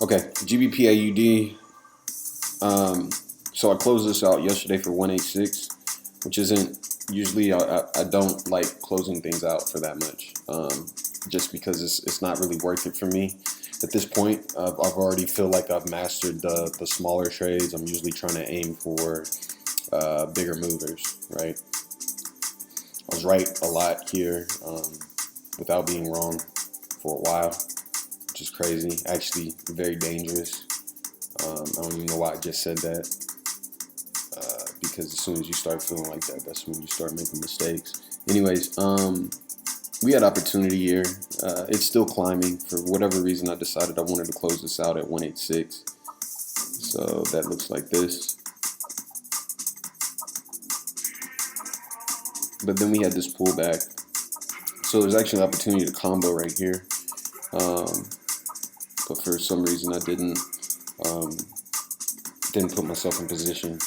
Okay, GBP AUD. So I closed this out yesterday for 186, which isn't usually I don't like closing things out for that much, just because it's not really worth it for me at this point. I've already feel like I've mastered the smaller trades. I'm usually trying to aim for bigger movers, right? I was right a lot here without being wrong for a while, which is crazy. Actually, very dangerous. I don't even know why I just said that. Because as soon as you start feeling like that, that's when you start making mistakes. Anyways, we had opportunity here. It's still climbing. For whatever reason, I decided I wanted to close this out at 186. So that looks like this. But then we had this pullback. So there's actually an opportunity to combo right here. But for some reason, I didn't put myself in position.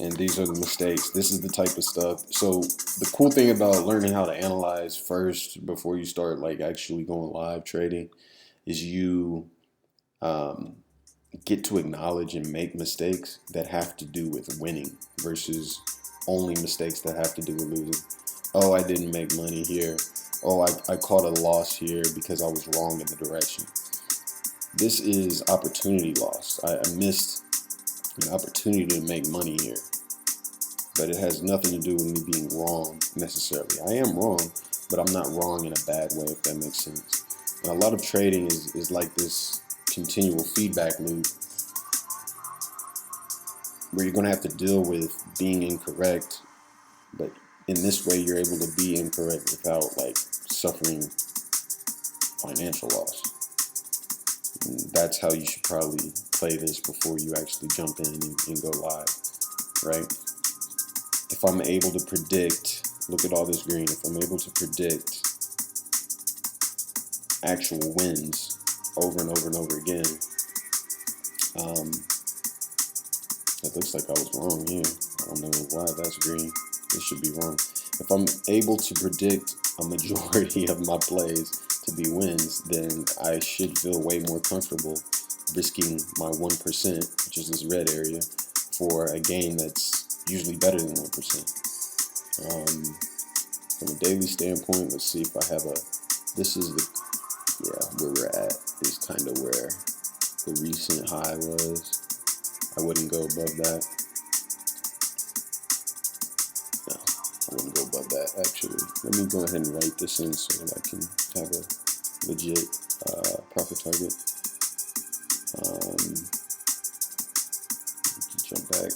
And these are the mistakes. This is the type of stuff. So the cool thing about learning how to analyze first before you start like actually going live trading is you get to acknowledge and make mistakes that have to do with winning versus only mistakes that have to do with losing. Oh, I didn't make money here. Oh, I caught a loss here because I was wrong in the direction. This is opportunity loss. I missed an opportunity to make money here. But it has nothing to do with me being wrong necessarily. I am wrong, but I'm not wrong in a bad way, if that makes sense. And a lot of trading is like this continual feedback loop where you're going to have to deal with being incorrect, but in this way you're able to be incorrect without like suffering financial loss. And that's how you should probably play this before you actually jump in and go live, right? If I'm able to predict, look at all this green, if I'm able to predict actual wins over and over and over again, it looks like I was wrong here. I don't know why that's green. This should be wrong. If I'm able to predict a majority of my plays to be wins, then I should feel way more comfortable risking my 1%, which is this red area, for a gain that's usually better than 1%. From a daily standpoint, let's see if I have this is where we're at is kind of where the recent high was. I wouldn't go above that. No, I wouldn't go above that actually. Let me go ahead and write this in so that I can have a legit profit target. Jump back.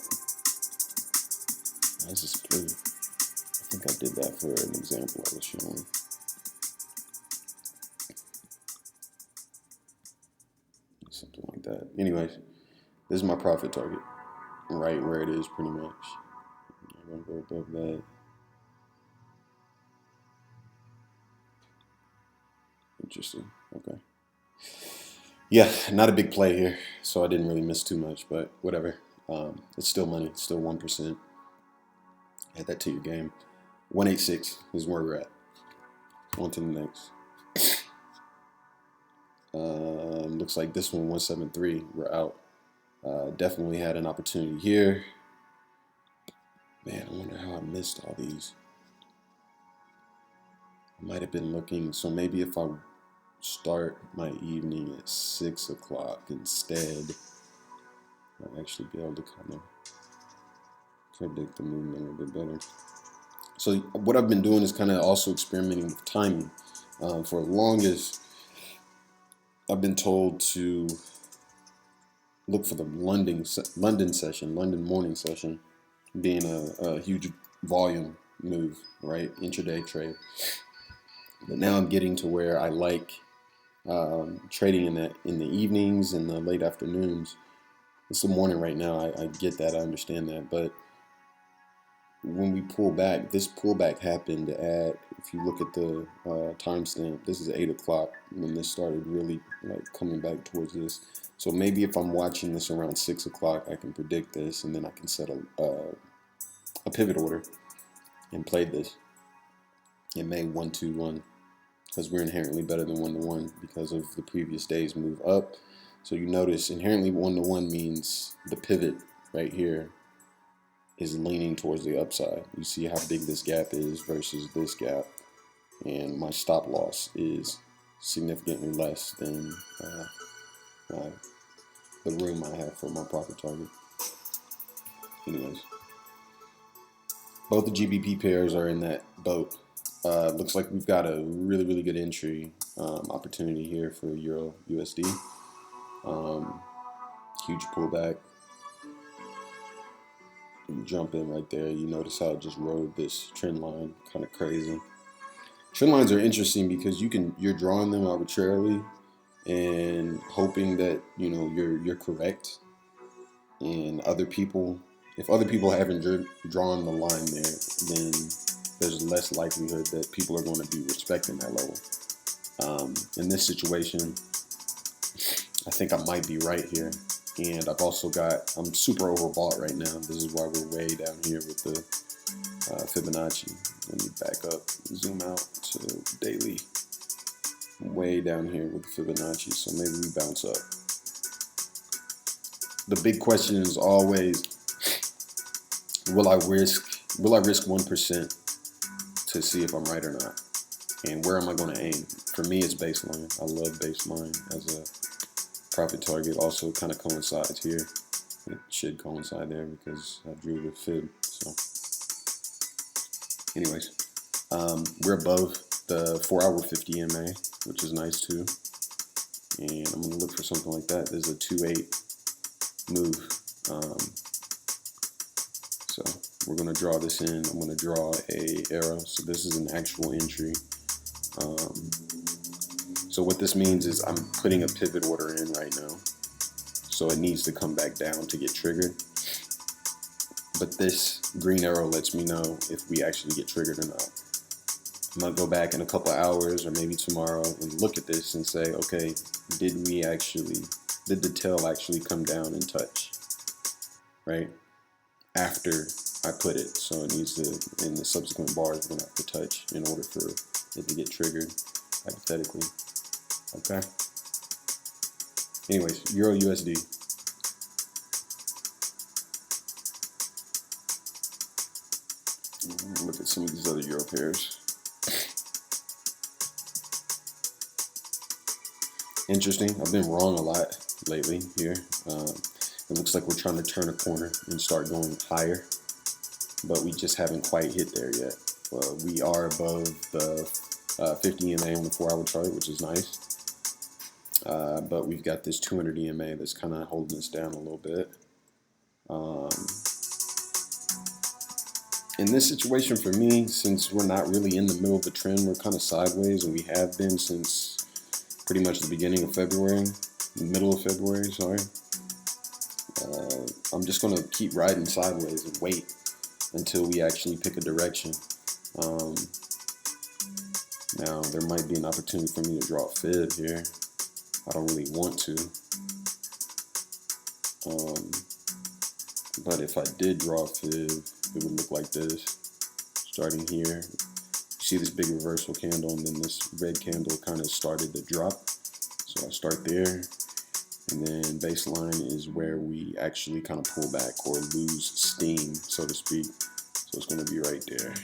This is blue. I think I did that for an example I was showing. Something like that. Anyways, this is my profit target. Right where it is pretty much. I'm going to go above that. Interesting. Okay. Yeah, not a big play here, so I didn't really miss too much, but whatever. It's still money. It's still 1%. Add that to your game. 186 is where we're at. On to the next. Looks like this one, 173. We're out. Definitely had an opportunity here. Man, I wonder how I missed all these. I might have been looking. So maybe if I start my evening at 6 o'clock instead, I'll actually be able to kind of predict the movement a little bit better. So what I've been doing is kind of also experimenting with timing. For the longest, I've been told to look for the London morning session, being a huge volume move, right? Intraday trade. But now I'm getting to where I like trading in the evenings and the late afternoons. It's the morning right now. I get that. I understand that. But when we pull back, this pullback happened at, if you look at the timestamp, this is 8 o'clock when this started really like coming back towards this. So maybe if I'm watching this around 6 o'clock, I can predict this, and then I can set a pivot order and play this. It may 1-2-1 because we're inherently better than 1-1 because of the previous day's move up. So you notice inherently 1-to-1 means the pivot right here is leaning towards the upside. You see how big this gap is versus this gap, and my stop loss is significantly less than the room I have for my profit target. Anyways, both the GBP pairs are in that boat. Looks like we've got a really good entry opportunity here for Euro USD. Huge pullback. Jump in right there. You notice how it just rode this trend line, kind of crazy. Trend lines are interesting because you're drawing them arbitrarily and hoping that you're correct. And if other people haven't drawn the line there, then there's less likelihood that people are going to be respecting that level. In this situation, I think I might be right here. And I'm super overbought right now. This is why we're way down here with the Fibonacci. Let me back up, zoom out to daily. I'm way down here with the Fibonacci, so maybe we bounce up. The big question is always, will I risk 1% to see if I'm right or not? And where am I going to aim? For me, it's baseline. I love baseline as a profit target. Also kind of coincides here. It should coincide there because I drew the fib. So anyways, we're above the 4-hour 50 EMA, which is nice too. And I'm going to look for something like that. There's a 2-8 move. So we're going to draw this in. I'm going to draw a arrow. So this is an actual entry. So what this means is I'm putting a pivot order in right now. So it needs to come back down to get triggered. But this green arrow lets me know if we actually get triggered or not. I'm going to go back in a couple of hours or maybe tomorrow and look at this and say, okay, did the tail actually come down and touch? Right? After I put it. So it needs to, in the subsequent bars, we're going to have to touch in order for it to get triggered, hypothetically. Okay. Anyways, Euro USD. Look at some of these other Euro pairs. Interesting. I've been wrong a lot lately here. It looks like we're trying to turn a corner and start going higher, but we just haven't quite hit there yet. We are above the 50 EMA on the 4-hour chart, which is nice. But we've got this 200 EMA that's kind of holding us down a little bit. In this situation for me, since we're not really in the middle of the trend, we're kind of sideways, and we have been since pretty much the beginning of February, middle of February, sorry. I'm just going to keep riding sideways and wait until we actually pick a direction. Now, there might be an opportunity for me to draw a fib here. I don't really want to. But if I did draw a fib, it would look like this. Starting here, you see this big reversal candle, and then this red candle kind of started to drop. So I start there, and then baseline is where we actually kind of pull back or lose steam, so to speak. So it's going to be right there.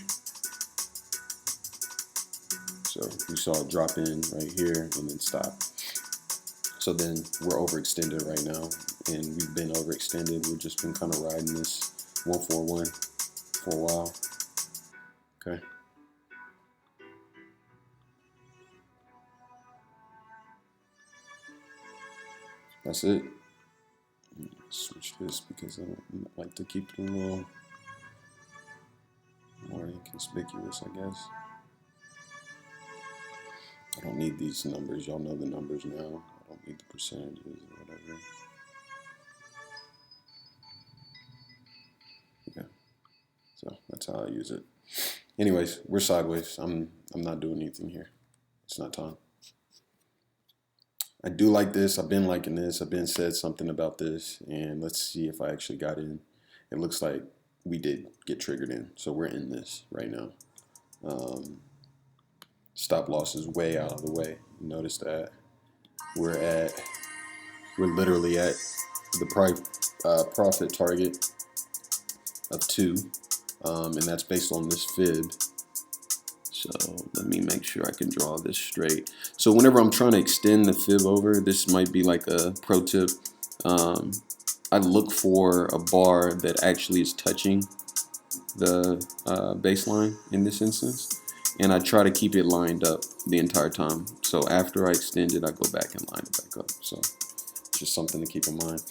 So we saw it drop in right here and then stop. So then we're overextended right now, and we've been overextended. We've just been kind of riding this 141 for a while. Okay. That's it. Switch this because I like to keep it a little more inconspicuous, I guess. I don't need these numbers. Y'all know the numbers now. I don't need the percentages or whatever. Okay. So that's how I use it. Anyways, we're sideways. I'm not doing anything here. It's not time. I do like this. I've been liking this. I've been said something about this, and let's see if I actually got in. It looks like we did get triggered in, so we're in this right now. Stop loss is way out of the way. Notice that we're at we're literally at the profit target of 2, and that's based on this fib. So let me make sure I can draw this straight. So whenever I'm trying to extend the fib over, this might be like a pro tip. I look for a bar that actually is touching the baseline in this instance, and I try to keep it lined up the entire time. So after I extend it, I go back and line it back up. So just something to keep in mind.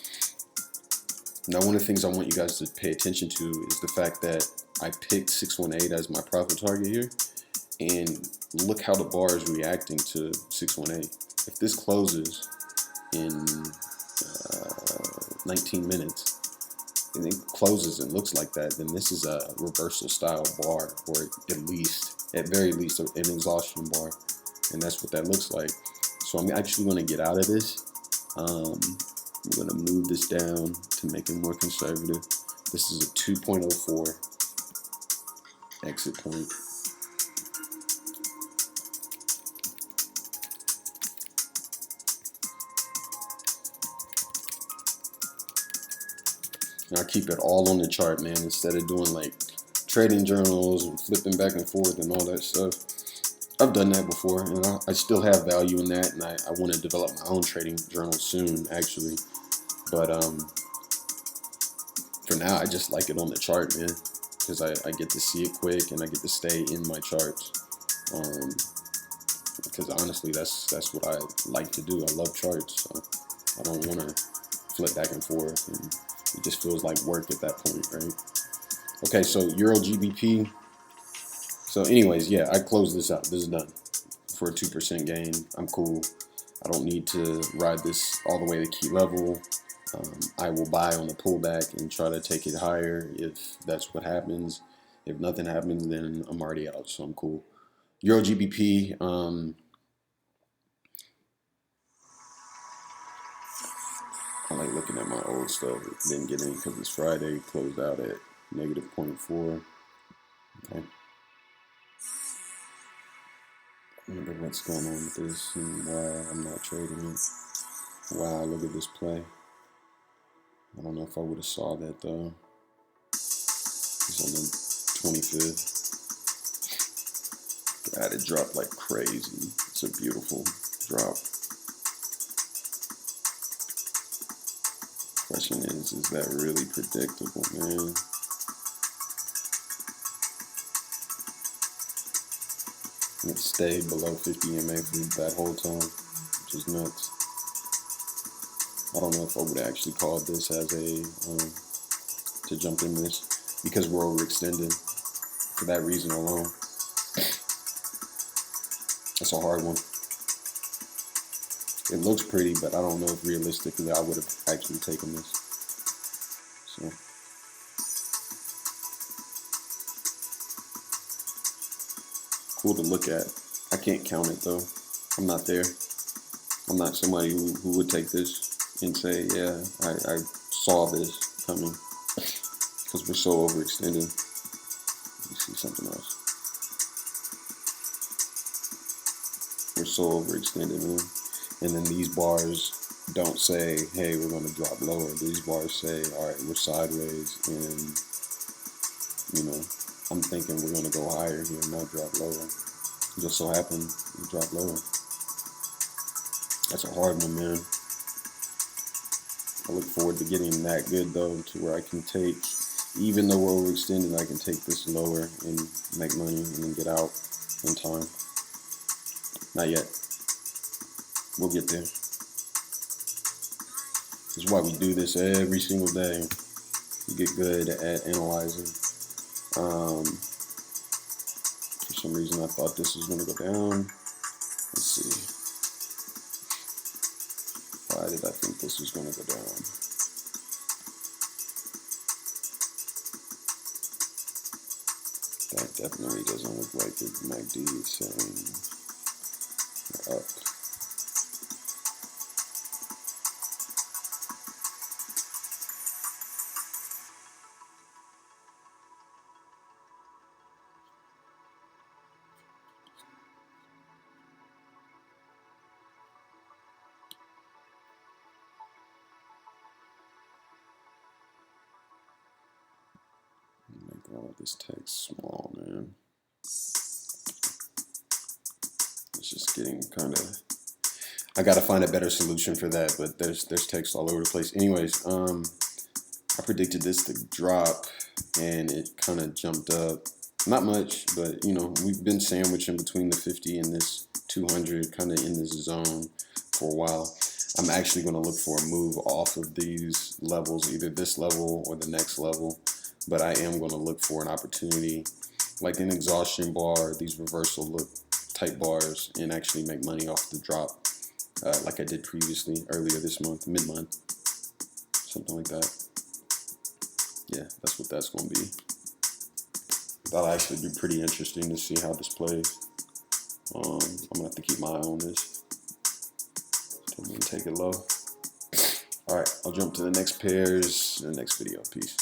Now, one of the things I want you guys to pay attention to is the fact that I picked 618 as my profit target here, and look how the bar is reacting to 618. If this closes in 19 minutes, and it closes and looks like that, then this is a reversal style bar, or at very least, an exhaustion bar, and that's what that looks like. So I'm actually going to get out of this. I'm going to move this down to make it more conservative. This is a 2.04 exit point. And I keep it all on the chart, man, instead of doing like trading journals and flipping back and forth and all that stuff. I've done that before, and I still have value in that, and I want to develop my own trading journal soon, actually. But for now, I just like it on the chart, man, because I get to see it quick, and I get to stay in my charts. Because honestly, that's what I like to do. I love charts, so I don't want to flip back and forth, and it just feels like work at that point, right? Okay, so Euro GBP. So anyways, yeah, I closed this out. This is done for a 2% gain. I'm cool. I don't need to ride this all the way to key level. I will buy on the pullback and try to take it higher if that's what happens. If nothing happens, then I'm already out, so I'm cool. Euro GBP. I like looking at my old stuff. Didn't get in because it's Friday. Closed out at negative 0.4. Okay. I wonder what's going on with this and why I'm not trading it. Wow, look at this play. I don't know if I would have saw that though. It's on the 25th. God, it dropped like crazy. It's a beautiful drop. Question is that really predictable, man? It stayed below 50 MA for that whole time, which is nuts. I don't know if I would actually call this as a to jump in this, because we're overextended for that reason alone. That's a hard one. It looks pretty, but I don't know if realistically I would have actually taken this. So cool to look at. I can't count it though. I'm not there. I'm not somebody who would take this and say, yeah, I saw this coming, because we're so overextended. Let me see something else. We're so overextended, man. And then these bars don't say, hey, we're going to drop lower. These bars say, all right, we're sideways, and, you know, I'm thinking we're going to go higher here, not drop lower. It just so happened we drop lower. That's a hard one, man. I look forward to getting that good, though, to where I can take, even though we're overextended, I can take this lower and make money and then get out in time. Not yet. We'll get there. This is why we do this every single day. We get good at analyzing. For some reason, I thought this was going to go down. Let's see. Why did I think this was going to go down? That definitely doesn't look like it. MACD is saying up. Oh, this text small, man. It's just getting kind of. I gotta find a better solution for that, but there's text all over the place. Anyways, I predicted this to drop, and it kind of jumped up. Not much, but you know, we've been sandwiching between the 50 and this 200, kind of in this zone for a while. I'm actually going to look for a move off of these levels, either this level or the next level. But I am going to look for an opportunity, like an exhaustion bar, these reversal look type bars, and actually make money off the drop, like I did previously, earlier this month, mid-month, something like that. Yeah, that's what that's going to be. That'll actually be pretty interesting to see how this plays. I'm going to have to keep my eye on this. Take it low. All right, I'll jump to the next pairs in the next video. Peace.